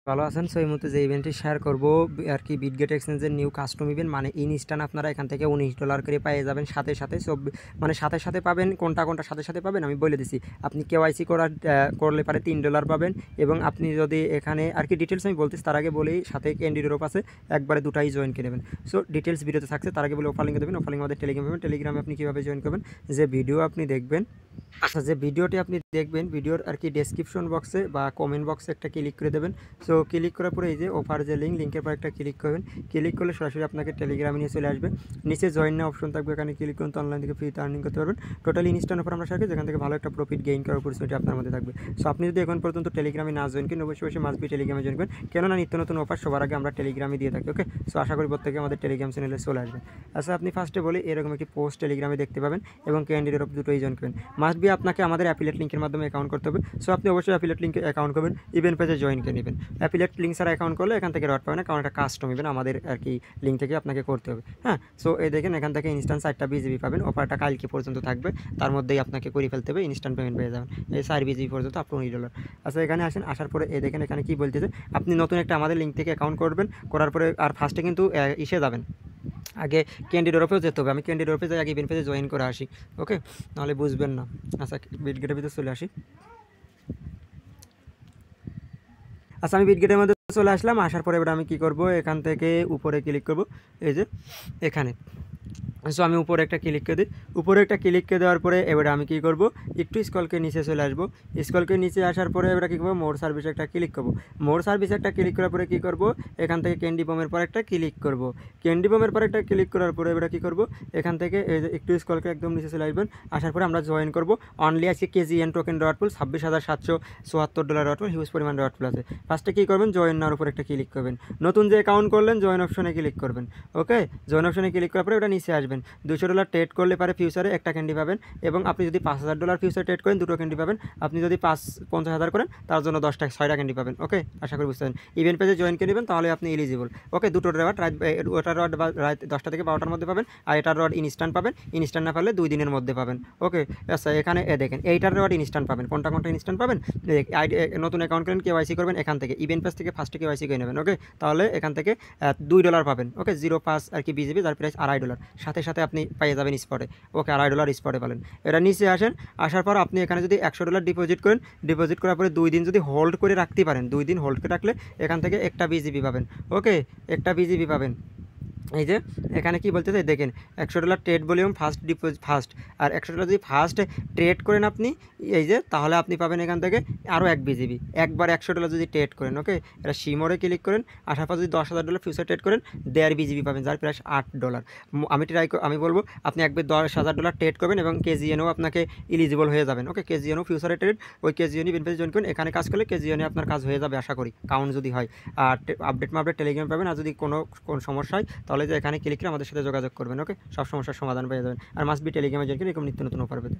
ভালো আছেন। সো এই মুহূর্তে যে ইভেন্টটি শেয়ার করব আর কি, বিটগেট এক্সচেঞ্জের নিউ কাস্টম ইভেন্ট, মানে ইনস্ট্যান্ট আপনারা এখান থেকে $19 করে পেয়ে যাবেন সাথে সাথে। সব মানে সাথে সাথে পাবেন। কোনটা কোনটা সাথে সাথে পাবেন আমি বলে দিচ্ছি। আপনি কেওয়াইসি করলে পারে $3 পাবেন, এবং আপনি যদি এখানে আর কি ডিটেলস আমি বলতেছি তার আগে বলেই, সাথে ক্যান্ডি ড্রপ আছে, একবারে দুটাই জয়েন করে নেবেন। সো ডিটেলস ভিডিওতে থাকছে, তার আগে বলে অফার লিঙ্কে দেবেন। অফার লিঙ্ক আমাদের টেলিগ্রামে পাবেন। টেলিগ্রামে আপনি কীভাবে জয়েন করবেন, যে ভিডিও আপনি দেখবেন, আচ্ছা যে ভিডিওটি আপনি দেখবেন, ভিডিওর আর কি ডেসক্রিপশন বক্সে বা কমেন্ট বক্সে একটা ক্লিক করে দেবেন। সো ক্লিক করার পরে এই যে অফার যে লিঙ্কের পর একটা ক্লিক করবেন। ক্লিক করলে সরাসরি আপনাকে টেলিগ্রামে নিয়ে চলে আসবে। নিচে জয়েন না অপশন থাকবে, এখানে ক্লিক করুন, তো অনলাইন থেকে ফ্রিতে আর্নিং করতে পারবেন। টোটালি ইনস্ট্যান্ট অফার আমরা শেয়ার করি, যেখান থেকে ভালো একটা প্রফিট গেইন করার অপরচুনিটি আপনার মধ্যে থাকবে। সো আপনি যদি এখন পর্যন্ত টেলিগ্রামে না জয়েন করেন, অবশ্যই মাস্ট বি টেলিগ্রামে জয়েন করেন, কেননা নিত্য নতুন অফার সবার আগে আমরা টেলিগ্রামে দিয়ে থাকি। ওকে, সো আশা করি প্রত্যেকে আমাদের টেলিগ্রাম চ্যানেলে চলে আসবেন। আচ্ছা, আপনি ফার্স্টে বলি এরকম একটি পোস্ট টেলিগ্রামে দেখতে পাবেন, এবং ক্যান্ডি ড্রপ দুটোই জয়েন করবেন। মাস্ট বি আপনাকে আমাদের অ্যাফিলিয়েট লিঙ্কের মাধ্যমে অ্যাকাউন্ট করতে হবে। সো আপনি অবশ্যই অ্যাফিলিয়েট লিঙ্কে অ্যাকাউন্ট করবেন, ইভেন্ট পেজে জয়েন করে নেবেন। অ্যাফিলিয়েট লিঙ্ক ছাড়া অ্যাকাউন্ট করলে এখান থেকে রড পাবেন না, কারণ একটা কাস্টম ইভেন্ট আমাদের আর কি লিঙ্ক থেকে আপনাকে করতে হবে। হ্যাঁ, সো এই দেখেন এখান থেকে ইনস্ট্যান্ট 4টা বিজিবি পাবেন। অফারটা কালকে পর্যন্ত থাকবে, তার মধ্যেই আপনাকে করে ফেলতে হবে, ইনস্ট্যান্ট পেমেন্ট পেয়ে যাবেন। এই 4 বিজিবি পর্যন্ত আপনি $19। আচ্ছা, এখানে আসেন, আসার পরে এই দেখেন এখানে কী বলতেছে, আপনি নতুন একটা আমাদের লিঙ্ক থেকে অ্যাকাউন্ট করবেন। করার পরে আর ফার্স্টে কিন্তু ইসে যাবেন, আগে ক্যান্ডি ড্রপেও যেতে হবে। আমি ক্যান্ডি ড্রপে যাই, আগে ইভেন্ট পেজে জয়েন করে আসি। ওকে, নাহলে বুঝবেন না। আচ্ছা, বিটগেটের ভিতরে চলে আসি। আচ্ছা, আমি বিটগেটের মধ্যে চলে আসলাম। আসার পরে এবার আমি কী করব, এখান থেকে উপরে ক্লিক করব, এই যে এখানে। সো আমি উপরে একটা ক্লিক করে দিই। উপরে একটা ক্লিক করে দেওয়ার পরে এবারে আমি কী করব, একটু স্ক্রলকে নিচে চলে আসবো। স্ক্রলকে নিচে আসার পরে এবার কী করবো, মোর সার্ভিস একটা ক্লিক করব। মোর সার্ভিস একটা ক্লিক করার পরে কী করব, এখান থেকে ক্যান্ডি বমের পর একটা ক্লিক করব। ক্যান্ডি বমের পর একটা ক্লিক করার পরে এবার কী করব, এখান থেকে এই যে একটু স্ক্রলকে একদম নিচে চলে আসবেন। আসার পরে আমরা জয়েন করব। অনলি আজকে KZN টোকেন ডট পুল $26,774 ডট পুল, হিউজ পরিমাণ ডট পুল আছে। ফার্স্টে কী করবেন, জয়েন নার উপর একটা ক্লিক করবেন। নতুন যে অ্যাকাউন্ট করলেন, জয়েন অপশনে ক্লিক করবেন। ওকে, জয়েন অপশনে ক্লিক করার পরে ওটা নিচে আসবেন। $200 ট্রেড করলে পারে ফিউচারে একটা ক্যান্ডি পাবেন, এবং আপনি যদি $5,000 ফিউচার ট্রেড করেন 2টো ক্যান্ডি পাবেন। আপনি যদি 50,000 করেন তার জন্য 6টা ক্যান্ডি পাবেন। ওকে, আশা করি বুঝতে পারেন। ইভেন্ট পেজে জয়েন করে নেবেন, তাহলে আপনি এলিজিবল। ওকে, দুটো রড ওটার রড রাত 10টা থেকে 12টার মধ্যে পাবেন, আর এটার রড ইনস্ট্যান্ট পাবেন। ইনস্ট্যান্ট না পারলে 2 দিনের মধ্যে পাবেন। ওকে, আচ্ছা এখানে দেখেন এইটার রড ইনস্ট্যান্ট পাবেন। কোনটা কোনটা ইনস্ট্যান্ট পাবেন, নতুন অ্যাকাউন্ট করেন, কেওয়াইসি করবেন, এখান থেকে ইভেন্ট পেজ থেকে ফার্স্টে কেওয়াইসি করে নেবেন। ওকে, তাহলে এখান থেকে $2 পাবেন। ওকে, 0.5 আর কি বিজিবি, যার প্রাইস $2.5, সাথে সাথে আপনি পেয়ে যাবেন স্পটে। ওকে, $2.5 স্পটে পেলেন। এটা নিচে আসেন। আসার পর আপনি এখানে যদি $100 ডিপোজিট করেন, ডিপোজিট করার পরে 2 দিন যদি হোল্ড করে রাখতে পারেন, 2 দিন হোল্ড করে রাখলে এখান থেকে একটা বিজিবি পাবেন। ওকে, একটা বিজিবি পাবেন। এই যে এখানে কি বলতেছে দেখেন, $100 ট্রেড ভলিউম ফার্স্ট, আর $100 যদি ফার্স্ট ট্রেড করেন আপনি, এই যে তাহলে আপনি পাবেন এখান থেকে আরও 1 বিজিবি একবার $100 যদি ট্রেড করেন। ওকে, এটা শিমোরে ক্লিক করেন। আসার পর যদি $10,000 ফিউচার ট্রেড করেন, 1.5 বিজিবি পাবেন, যার প্রাইস $8। আমি বলবো আপনি একবার $10,000 ট্রেড করবেন, এবং KZNও আপনাকে এলিজিবল হয়ে যাবেন। ওকে, KZNও ফিউচারে ট্রেড, ওই KZN ইভেন্ট পেজে জয়েন করেন। এখানে কাজ করলে KZN আপনার কাজ হয়ে যাবে আশা করি, কাউন্ট যদি হয়। আর আপডেট টেলিগ্রাম পাবেন। আর যদি কোনো সমস্যা হয়, তাহলে যে এখানে ক্লিক করে আমাদের সাথে যোগাযোগ করবেন। ওকে, সব সমস্যার সমাধান পেয়ে যাবেন। আর মাস্ট বি টেলিগ্রামে জয়েন করে এরকম নিত্য নতুন অফার পেতে।